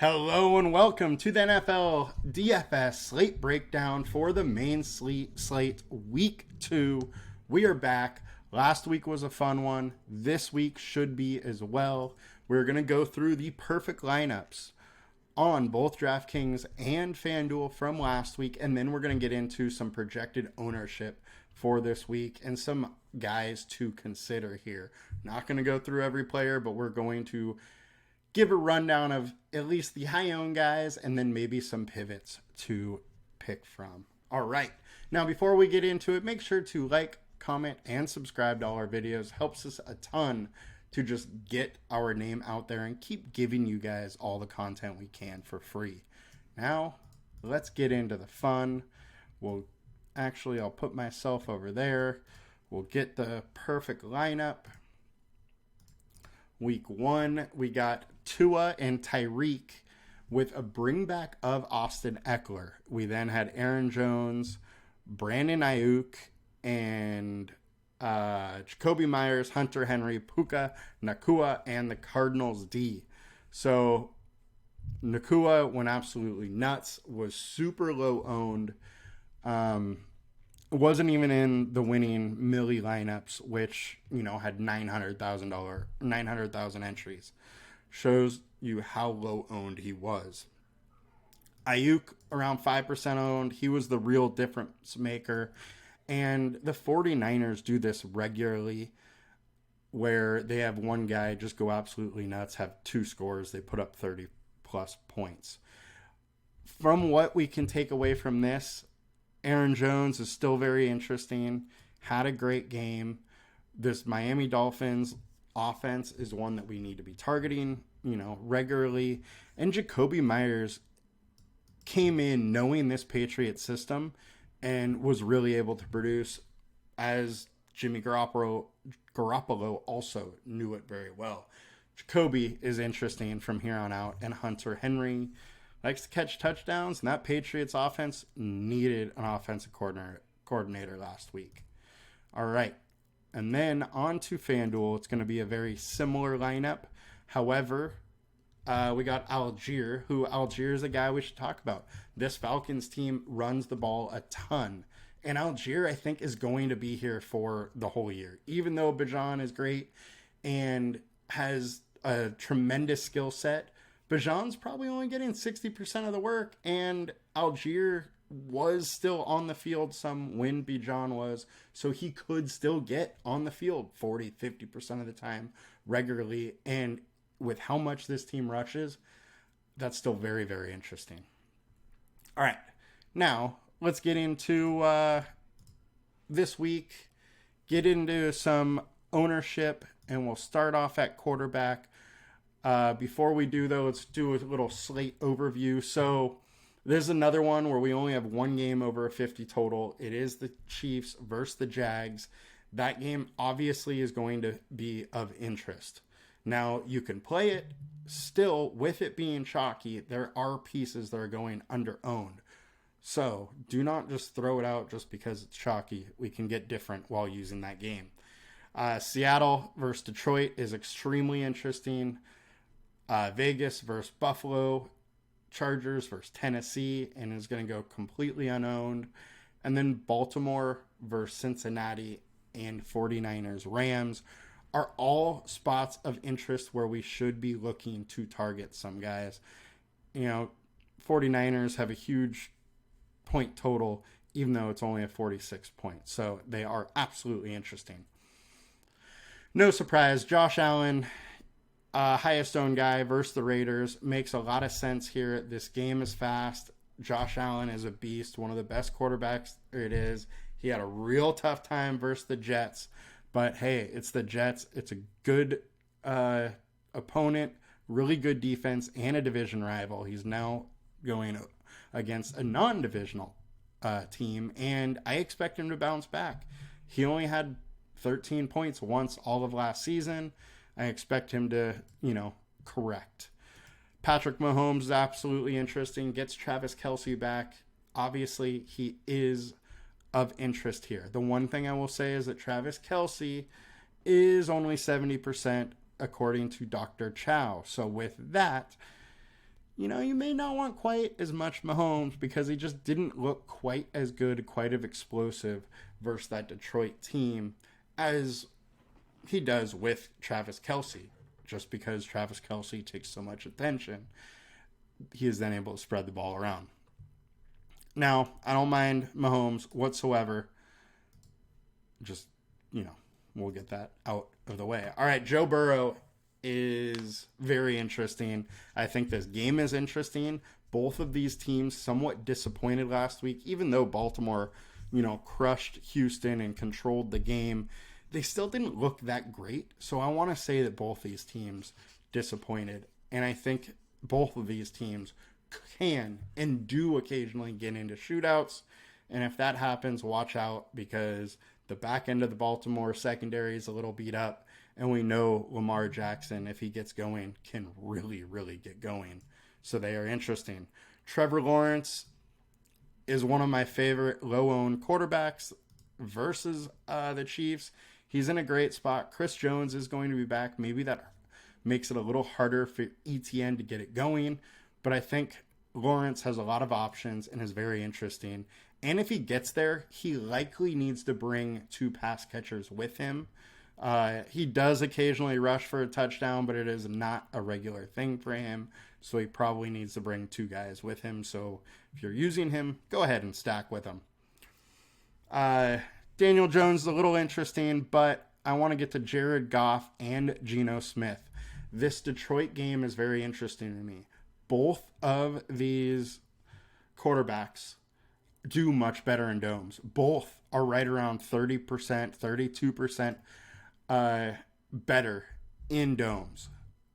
Hello and welcome to the NFL DFS Slate Breakdown for the main slate Week 2. We are back. Last week was a fun one. This week should be as well. We're going to go through the perfect lineups on both DraftKings and FanDuel from last week, and then we're going to get into some projected ownership for this week and some guys to consider here. Not going to go through every player, but we're going to give a rundown of at least the high-owned guys and then maybe some pivots to pick from. All right. Now, before we get into it, make sure to like, comment, and subscribe to all our videos. Helps us a ton to just get our name out there and keep giving you guys all the content we can for free. Now, let's get into the fun. I'll put myself over there. We'll get the perfect lineup. Week 1, we got Tua and Tyreek with a bringback of Austin Eckler. We then had Aaron Jones, Brandon Ayuk, and Jacoby Myers, Hunter Henry, Puka Nacua, and the Cardinals D. So Nacua went absolutely nuts, was super low owned. Wasn't even in the winning Millie lineups, which, had 900,000 entries. Shows you how low owned he was. Ayuk around 5% owned. He was the real difference maker. And the 49ers do this regularly where they have one guy just go absolutely nuts, have 2 scores. They put up 30 plus points. From what we can take away from this, Aaron Jones is still very interesting. Had a great game. This Miami Dolphins offense is one that we need to be targeting, regularly. And Jacoby Myers came in knowing this Patriots system and was really able to produce, as Jimmy Garoppolo also knew it very well. Jacoby is interesting from here on out, and Hunter Henry likes to catch touchdowns, and that Patriots offense needed an offensive coordinator last week. All right. And then on to FanDuel. It's going to be a very similar lineup. However, we got Algier is a guy we should talk about. This Falcons team runs the ball a ton. And Algier, I think, is going to be here for the whole year. Even though Bijan is great and has a tremendous skill set, Bijan's probably only getting 60% of the work, and Algier was still on the field some when Bijan was, so he could still get on the field 40-50% of the time regularly, and with how much this team rushes, that's still very, very interesting. All right, now let's get into this week, get into some ownership, and we'll start off at quarterback. Before we do, though, let's do a little slate overview. So there's another one where we only have one game over a 50 total. It is the Chiefs versus the Jags. That game obviously is going to be of interest. Now, you can play it still with it being chalky. There are pieces that are going under-owned. So do not just throw it out just because it's chalky. We can get different while using that game. Seattle versus Detroit is extremely interesting. Vegas versus Buffalo, Chargers versus Tennessee, and is going to go completely unowned. And then Baltimore versus Cincinnati and 49ers Rams are all spots of interest where we should be looking to target some guys. 49ers have a huge point total, even though it's only a 46 points. So they are absolutely interesting. No surprise, Josh Allen, highest owned guy versus the Raiders, makes a lot of sense here. This game is fast. Josh Allen is a beast, one of the best quarterbacks it is. He had a real tough time versus the Jets, but hey, it's the Jets. It's a good opponent, really good defense, and a division rival. He's now going against a non-divisional team, and I expect him to bounce back. He only had 13 points once all of last season. I expect him to, correct. Patrick Mahomes is absolutely interesting. Gets Travis Kelce back. Obviously, he is of interest here. The one thing I will say is that Travis Kelce is only 70% according to Dr. Chow. So with that, you may not want quite as much Mahomes because he just didn't look quite as good, quite as explosive versus that Detroit team as he does with Travis Kelce. Just because Travis Kelce takes so much attention, he is then able to spread the ball around. Now, I don't mind Mahomes whatsoever. Just, we'll get that out of the way. All right, Joe Burrow is very interesting. I think this game is interesting. Both of these teams somewhat disappointed last week, even though Baltimore, crushed Houston and controlled the game. They still didn't look that great. So I want to say that both these teams disappointed. And I think both of these teams can and do occasionally get into shootouts. And if that happens, watch out, because the back end of the Baltimore secondary is a little beat up. And we know Lamar Jackson, if he gets going, can really, really get going. So they are interesting. Trevor Lawrence is one of my favorite low-owned quarterbacks versus the Chiefs. He's in a great spot. Chris Jones is going to be back. Maybe that makes it a little harder for ETN to get it going. But I think Lawrence has a lot of options and is very interesting. And if he gets there, he likely needs to bring 2 pass catchers with him. He does occasionally rush for a touchdown, but it is not a regular thing for him. So he probably needs to bring 2 guys with him. So if you're using him, go ahead and stack with him. Daniel Jones is a little interesting, but I want to get to Jared Goff and Geno Smith. This Detroit game is very interesting to me. Both of these quarterbacks do much better in domes. Both are right around 30%, 32% better in domes.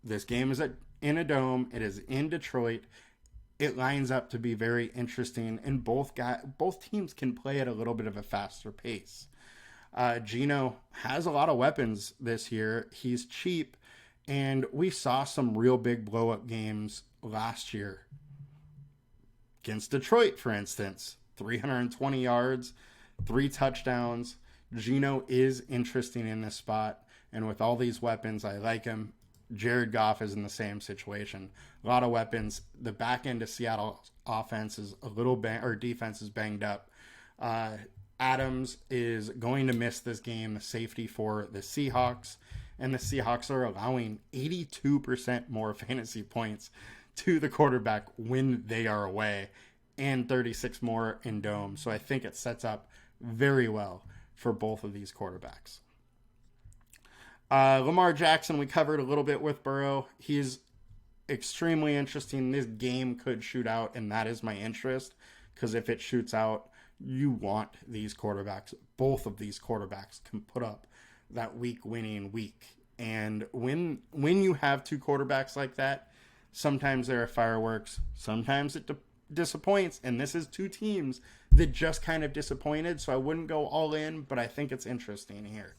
This game is in a dome. It is in Detroit. It lines up to be very interesting, and both teams can play at a little bit of a faster pace. Geno has a lot of weapons this year. He's cheap, and we saw some real big blow-up games last year. Against Detroit, for instance, 320 yards, 3 touchdowns. Geno is interesting in this spot, and with all these weapons, I like him. Jared Goff is in the same situation. A lot of weapons. The back end of Seattle's offense is defense is banged up. Adams is going to miss this game, the safety for the Seahawks. And the Seahawks are allowing 82% more fantasy points to the quarterback when they are away, and 36 more in dome. So I think it sets up very well for both of these quarterbacks. Lamar Jackson, we covered a little bit with Burrow. He's extremely interesting. This game could shoot out, and that is my interest, because if it shoots out, you want these quarterbacks. Both of these quarterbacks can put up that winning week. And when you have 2 quarterbacks like that, sometimes there are fireworks. Sometimes it disappoints. And this is 2 teams that just kind of disappointed. So I wouldn't go all in, but I think it's interesting here.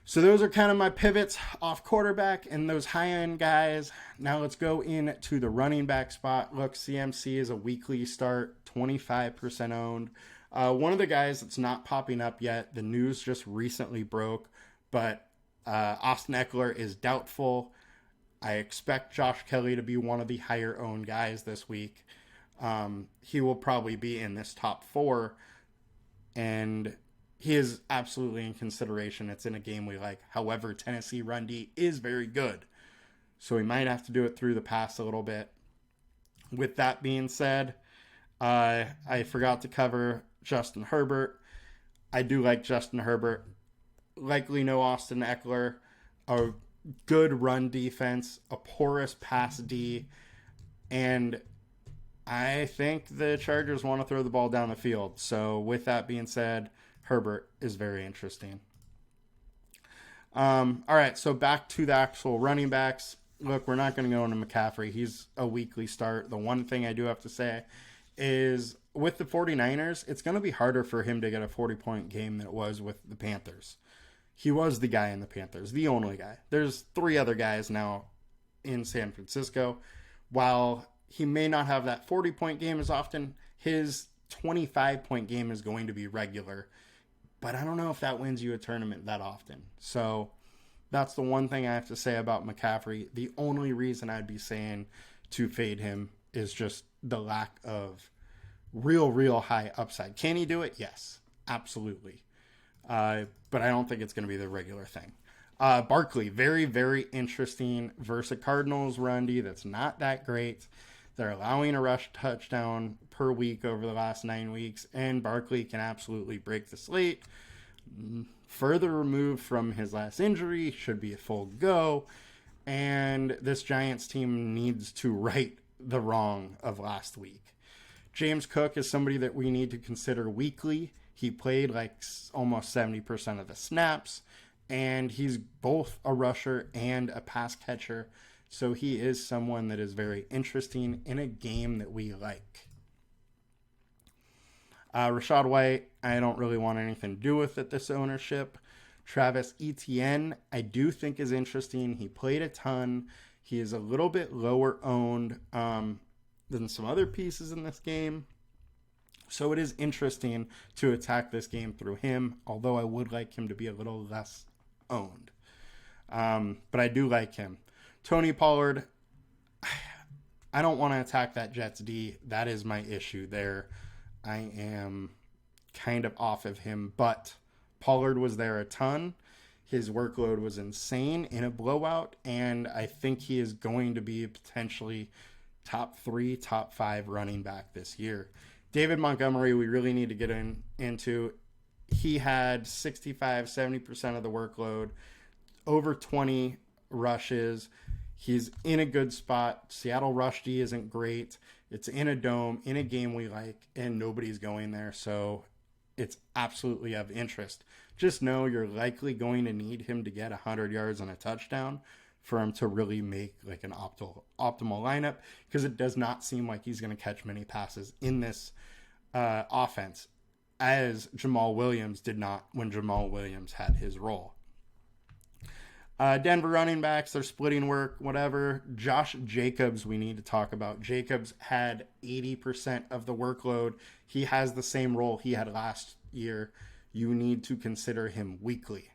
So those are kind of my pivots off quarterback and those high-end guys. Now let's go into the running back spot. Look, CMC is a weekly start, 25% owned. One of the guys that's not popping up yet, the news just recently broke, but Austin Eckler is doubtful. I expect Josh Kelly to be one of the higher-owned guys this week. He will probably be in this top 4, and he is absolutely in consideration. It's in a game we like. However, Tennessee run D is very good, so we might have to do it through the pass a little bit. With that being said, I forgot to cover Justin Herbert. I do like Justin Herbert. Likely no Austin Eckler. A good run defense, a porous pass D, and I think the Chargers want to throw the ball down the field. So with that being said, Herbert is very interesting. All right, so back to the actual running backs. Look, we're not going to go into McCaffrey. He's a weekly start. The one thing I do have to say is with the 49ers, it's going to be harder for him to get a 40-point game than it was with the Panthers. He was the guy in the Panthers, the only guy. There's 3 other guys now in San Francisco. While he may not have that 40-point game as often, his 25-point game is going to be regular. But I don't know if that wins you a tournament that often. So that's the one thing I have to say about McCaffrey. The only reason I'd be saying to fade him is just the lack of real high upside. Can he do it? Yes, absolutely. But I don't think it's going to be the regular thing. Barkley, very interesting versus Cardinals run D that's not that great. They're allowing a rush touchdown per week over the last 9 weeks, and Barkley can absolutely break the slate. Further removed from his last injury, should be a full go, and this Giants team needs to right the wrong of last week. James Cook is somebody that we need to consider weekly. He played like almost 70% of the snaps, and he's both a rusher and a pass catcher. So he is someone that is very interesting in a game that we like. Rachaad White, I don't really want anything to do with at this ownership. Travis Etienne, I do think is interesting. He played a ton. He is a little bit lower owned than some other pieces in this game. So it is interesting to attack this game through him, although I would like him to be a little less owned. But I do like him. Tony Pollard, I don't want to attack that Jets D. That is my issue there. I am kind of off of him, but Pollard was there a ton. His workload was insane in a blowout, and I think he is going to be potentially top 3, top 5 running back this year. David Montgomery, we really need to get into. He had 65-70% of the workload, over 20 rushes. He's in a good spot. Seattle rush D isn't great. It's in a dome, in a game we like, and nobody's going there, so it's absolutely of interest. Just know you're likely going to need him to get 100 yards and a touchdown for him to really make like an optimal lineup, because it does not seem like he's going to catch many passes in this offense, as Jamal Williams did not when Jamal Williams had his role. Denver running backs, they're splitting work, whatever. Josh Jacobs, we need to talk about. Jacobs had 80% of the workload. He has the same role he had last year. You need to consider him weekly.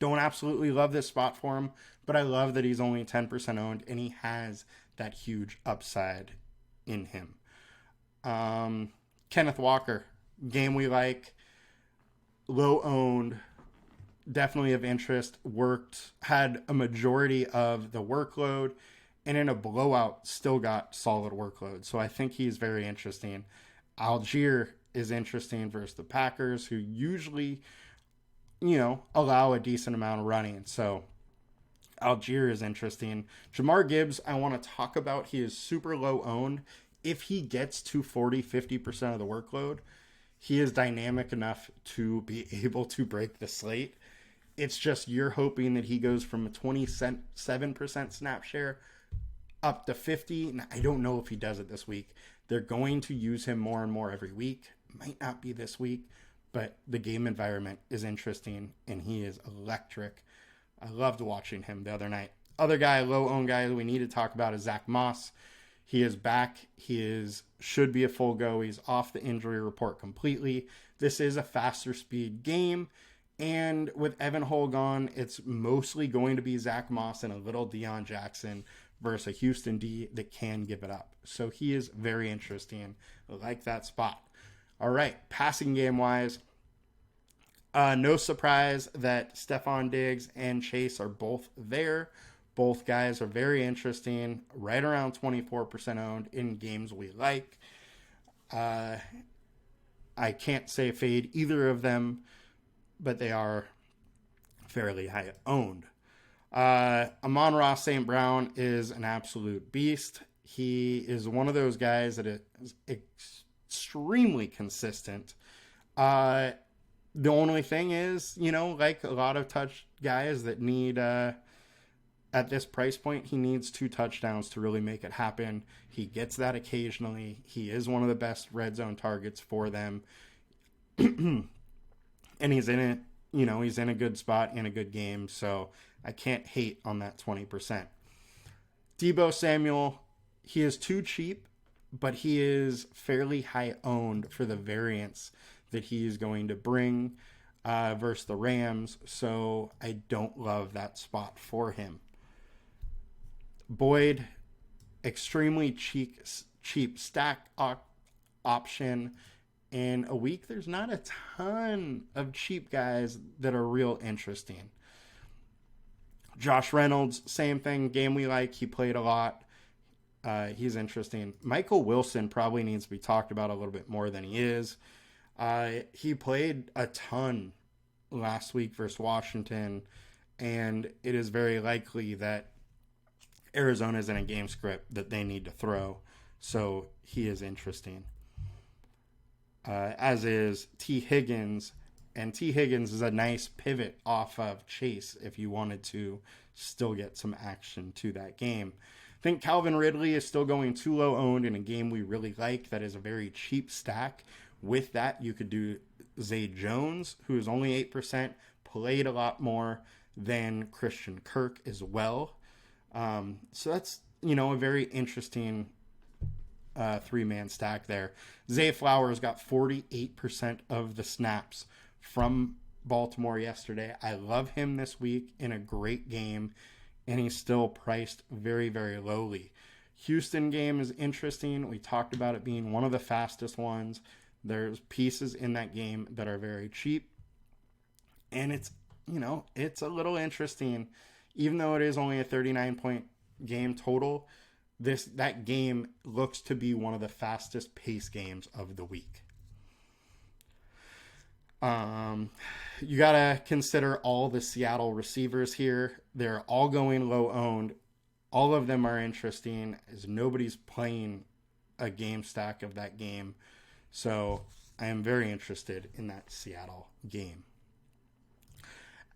Don't absolutely love this spot for him, but I love that he's only 10% owned and he has that huge upside in him. Kenneth Walker, game we like, low owned, definitely of interest, had a majority of the workload, and in a blowout still got solid workload. So I think he's very interesting. Algier is interesting versus the Packers, who usually, allow a decent amount of running. So Algier is interesting. Jamar Gibbs, I want to talk about. He is super low owned. If he gets to 40-50% of the workload, he is dynamic enough to be able to break the slate. It's just you're hoping that he goes from a 27% snap share up to 50. Now, I don't know if he does it this week. They're going to use him more and more every week. Might not be this week, but the game environment is interesting, and he is electric. I loved watching him the other night. Other guy, low-owned guy that we need to talk about is Zach Moss. He is back. Should be a full go. He's off the injury report completely. This is a faster speed game. And with Evan Hull gone, it's mostly going to be Zach Moss and a little Deion Jackson versus a Houston D that can give it up. So he is very interesting. I like that spot. All right, passing game-wise, no surprise that Stephon Diggs and Chase are both there. Both guys are very interesting, right around 24% owned in games we like. I can't say fade either of them, but they are fairly high owned. Amon-Ra St. Brown is an absolute beast. He is one of those guys that is extremely consistent. The only thing is, like a lot of touch guys that need, at this price point, he needs 2 touchdowns to really make it happen. He gets that occasionally. He is one of the best red zone targets for them. And he's in it, he's in a good spot in a good game. So I can't hate on that 20%. Deebo Samuel, he is too cheap, but he is fairly high owned for the variance that he is going to bring versus the Rams. So I don't love that spot for him. Boyd, extremely cheap stack option. In a week, there's not a ton of cheap guys that are real interesting. Josh Reynolds, same thing. Game we like. He played a lot. He's interesting. Michael Wilson probably needs to be talked about a little bit more than he is. He played a ton last week versus Washington, and it is very likely that Arizona's in a game script that they need to throw. So he is interesting. As is T. Higgins. And T. Higgins is a nice pivot off of Chase if you wanted to still get some action to that game. I think Calvin Ridley is still going too low owned in a game we really like that is a very cheap stack. With that, you could do Zay Jones, who is only 8%, played a lot more than Christian Kirk as well. So that's, a very interesting three-man stack there. Zay Flowers got 48% of the snaps from Baltimore yesterday. I love him this week in a great game, and he's still priced very, very lowly. Houston game is interesting. We talked about it being one of the fastest ones. There's pieces in that game that are very cheap, and it's a little interesting. Even though it is only a 39-point game total, that game looks to be one of the fastest pace games of the week. You got to consider all the Seattle receivers here. They're all going low owned. All of them are interesting as nobody's playing a game stack of that game. So I am very interested in that Seattle game.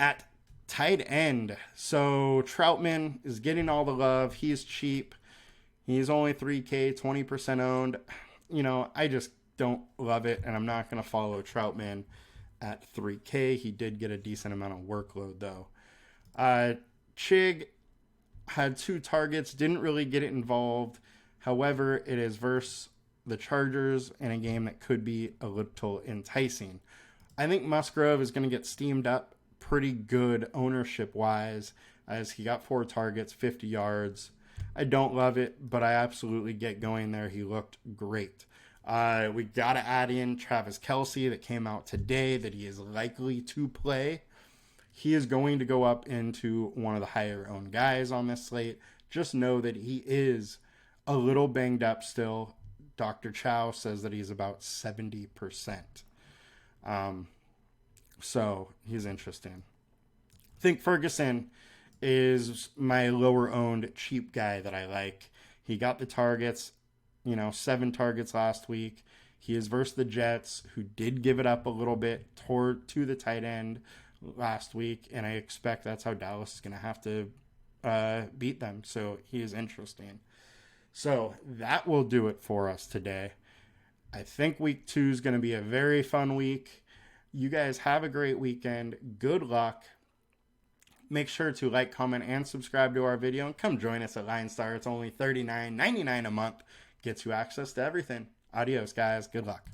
At tight end, so Troutman is getting all the love. He's cheap. He's only 3K, 20% owned. I just don't love it, and I'm not going to follow Troutman at 3K. He did get a decent amount of workload, though. Chig had 2 targets, didn't really get it involved. However, it is versus the Chargers in a game that could be a little enticing. I think Musgrove is going to get steamed up pretty good ownership-wise, as he got 4 targets, 50 yards. I don't love it, but I absolutely get going there. He looked great. We got to add in Travis Kelce that came out today that he is likely to play. He is going to go up into one of the higher owned guys on this slate. Just know that he is a little banged up still. Dr. Chow says that he's about 70%. So he's interesting. I think Ferguson is my lower owned cheap guy that I like. He got the targets, 7 targets last week. He is versus the Jets, who did give it up a little bit to the tight end last week, and I expect that's how Dallas is going to have to beat them. So he is interesting. So that will do it for us today. I think week 2 is going to be a very fun week. You guys have a great weekend. Good luck. Make sure to like, comment, and subscribe to our video, and come join us at LineStar. It's only $39.99 a month. Gets you access to everything. Adios, guys. Good luck.